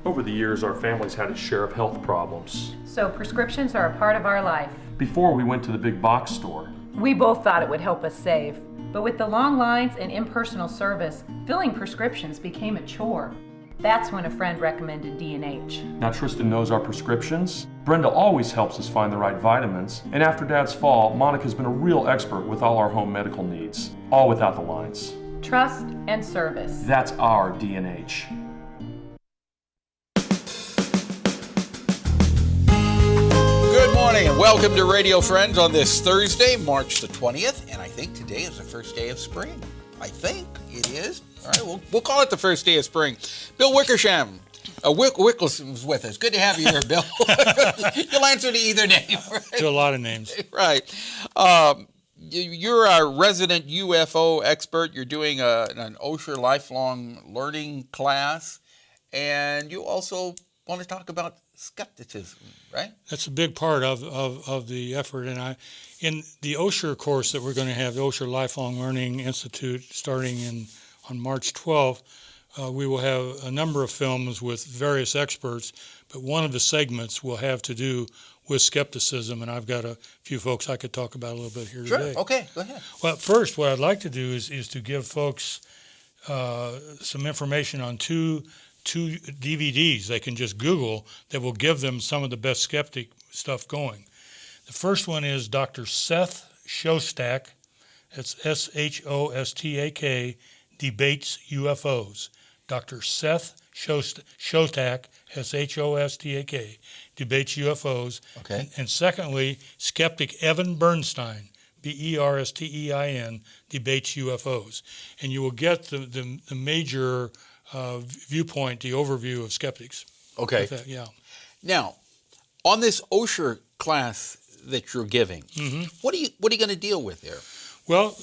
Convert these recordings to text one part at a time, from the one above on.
Over the years, our family's had its share of health problems. So prescriptions are a part of our life. Before we went to the big box store. We both thought it would help us save. But with the long lines and impersonal service, filling prescriptions became a chore. That's when a friend recommended D&H. Now Tristan knows our prescriptions. Brenda always helps us find the right vitamins. And after Dad's fall, Monica's been a real expert with all our home medical needs. All without the lines. Trust and service. That's our D&H. Good morning and welcome to Radio Friends on this Thursday, March the 20th. And I think today is the first day of spring. I think it is. All right, we'll call it the first day of spring. Bill Wickersham. Wickelsham's with us. Good to have you here, Bill. You'll answer to either name. Right? To a lot of names. Right. You're a resident UFO expert. You're doing an Osher Lifelong Learning class. And you also want to talk about skepticism, right? That's a big part of the effort. And in the Osher course that we're going to have, the Osher Lifelong Learning Institute, starting on March 12th, we will have a number of films with various experts, but one of the segments will have to do with skepticism, and I've got a few folks I could talk about a little bit here today. Sure, okay, go ahead. Well, first, what I'd like to do is to give folks some information on two DVDs they can just Google that will give them some of the best skeptic stuff going. The first one is Dr. Seth Shostak, that's Shostak, Debates UFOs. Dr. Seth Shostak, Shostak, Debates UFOs. Okay. And secondly, skeptic Evan Bernstein, Bernstein, Debates UFOs. And you will get the major viewpoint, the overview of skeptics. Okay. That, yeah. Now, on this Osher class that you're giving, what are you going to deal with there? Well,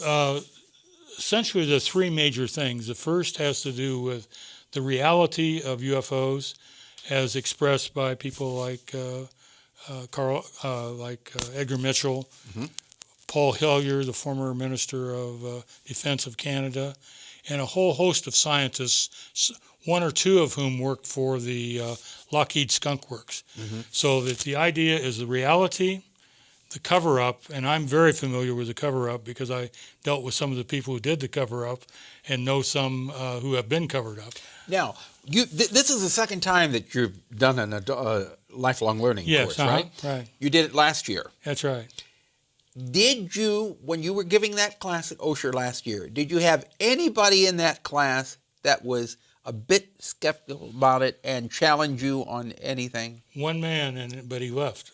essentially the three major things. The first has to do with the reality of UFOs as expressed by people like Edgar Mitchell, Paul Hellyer, the former Minister of Defense of Canada, and a whole host of scientists, one or two of whom worked for the Lockheed Skunk Works. So that the idea is the reality, the cover-up, and I'm very familiar with the cover-up because I dealt with some of the people who did the cover-up and know some who have been covered up. Now, this is the second time that you've done a lifelong learning course, right? Right. You did it last year. That's right. Did you, when you were giving that class at Osher last year, did you have anybody in that class that was a bit skeptical about it and challenge you on anything? One man, but he left.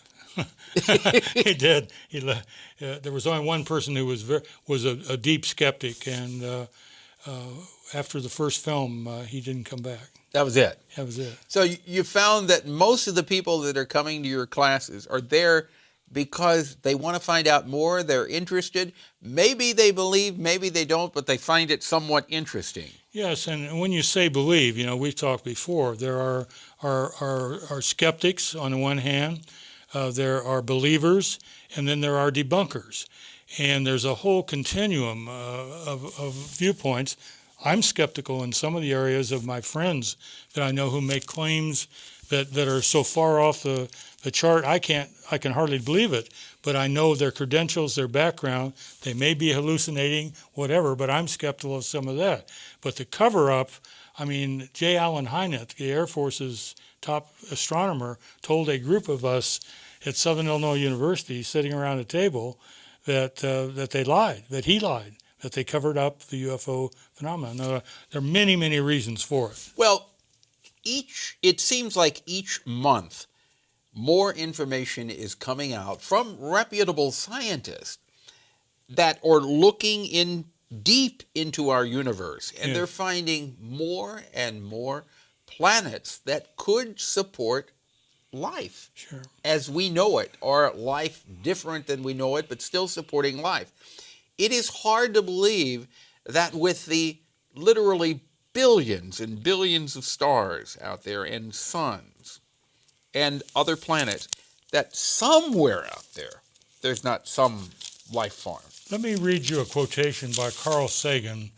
He did. He left. There was only one person who was a deep skeptic, and after the first film, he didn't come back. That was it? That was it. So you found that most of the people that are coming to your classes are there because they want to find out more, they're interested. Maybe they believe, maybe they don't, but they find it somewhat interesting. Yes, and when you say believe, we've talked before, there are skeptics on the one hand, there are believers, and then there are debunkers. And there's a whole continuum of viewpoints. I'm skeptical in some of the areas of my friends that I know who make claims that are so far off the chart, I can hardly believe it, but I know their credentials, their background, they may be hallucinating, whatever, but I'm skeptical of some of that. But the cover-up, J. Allen Hynek, the Air Force's top astronomer, told a group of us at Southern Illinois University sitting around a table that they lied, that he lied, that they covered up the UFO phenomenon. Now, there are many, many reasons for it. Well, it seems like each month more information is coming out from reputable scientists that are looking in deep into our universe, and they're finding more and more planets that could support life as we know it, or life different than we know it, but still supporting life. It is hard to believe that with the literally billions and billions of stars out there and suns and other planets, that somewhere out there, there's not some life form. Let me read you a quotation by Carl Sagan,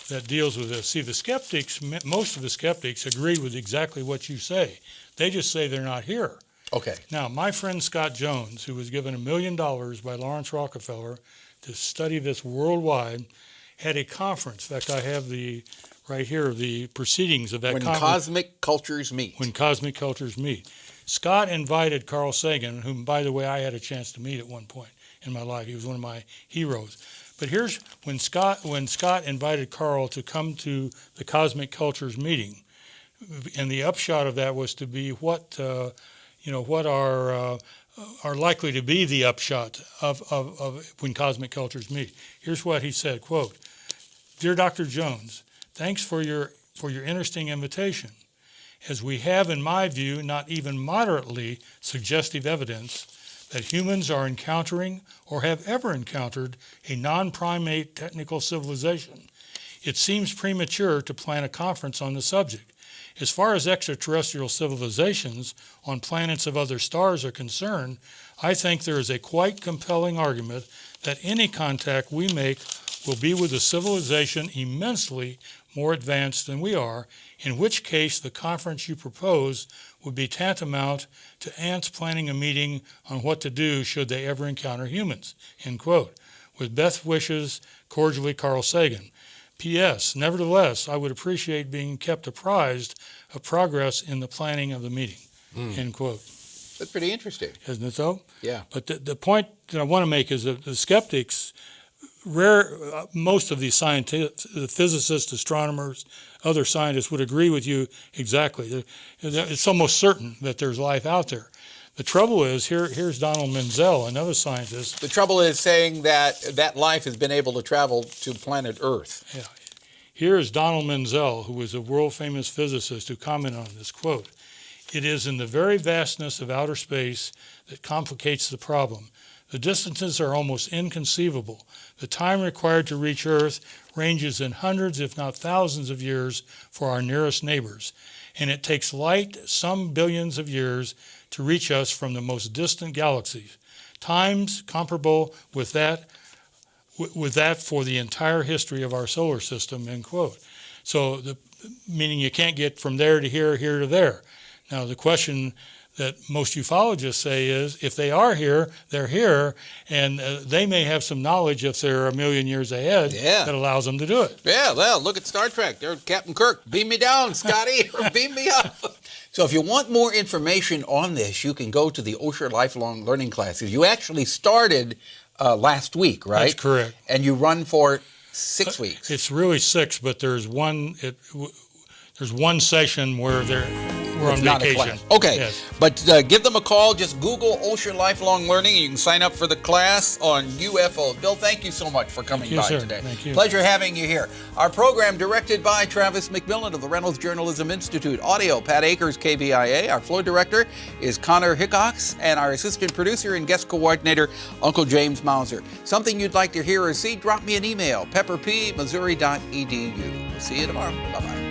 that deals with this. See, the skeptics, most of the skeptics agree with exactly what you say. They just say they're not here. Okay. Now, my friend Scott Jones, who was given $1 million by Lawrence Rockefeller to study this worldwide, had a conference. In fact, I have right here the proceedings of that When conference. cosmic cultures meet. When cosmic cultures meet. Scott invited Carl Sagan, whom, by the way, I had a chance to meet at one point in my life. He was one of my heroes. But here's when Scott invited Carl to come to the cosmic cultures meeting, and the upshot of that was to be what are likely to be the upshot of when cosmic cultures meet. Here's what he said, quote, "Dear Dr. Jones, thanks for your interesting invitation. As we have, in my view, not even moderately suggestive evidence that humans are encountering or have ever encountered a non-primate technical civilization, it seems premature to plan a conference on the subject. As far as extraterrestrial civilizations on planets of other stars are concerned, I think there is a quite compelling argument that any contact we make will be with a civilization immensely more advanced than we are, in which case the conference you propose would be tantamount to ants planning a meeting on what to do should they ever encounter humans," end quote. With best wishes, cordially, Carl Sagan. P.S. Nevertheless, I would appreciate being kept apprised of progress in the planning of the meeting, end quote. That's pretty interesting. Isn't it so? Yeah. But the point that I want to make is that the skeptics, most of these scientists, the physicists, astronomers, other scientists would agree with you exactly. It's almost certain that there's life out there. The trouble is, here's Donald Menzel, another scientist. The trouble is saying that life has been able to travel to planet Earth. Yeah. Here is Donald Menzel, who was a world-famous physicist, who commented on this, quote, "It is in the very vastness of outer space that complicates the problem. The distances are almost inconceivable. The time required to reach Earth ranges in hundreds, if not thousands of years for our nearest neighbors, and it takes light some billions of years to reach us from the most distant galaxies, times comparable with that for the entire history of our solar system," end quote. So, meaning you can't get from there to here, here to there. Now, the question that most ufologists say is, if they are here, they're here, and they may have some knowledge if they're a million years ahead that allows them to do it. Yeah, well, look at Star Trek. There's Captain Kirk. Beam me down, Scotty, or beam me up. So if you want more information on this, you can go to the Osher Lifelong Learning classes. You actually started last week, right? That's correct. And you run for 6 weeks. It's really 6, but there's one session where we're on Not a vacation. class. Okay, Yes. but give them a call. Just Google Osher Lifelong Learning, and you can sign up for the class on UFOs. Bill, thank you so much for coming by today. Thank you. Pleasure having you here. Our program directed by Travis McMillan of the Reynolds Journalism Institute. Audio, Pat Akers, KBIA. Our floor director is Connor Hickox, and our assistant producer and guest coordinator, Uncle James Mauser. Something you'd like to hear or see, drop me an email, pepperp@missouri.edu. We'll see you tomorrow. Bye-bye.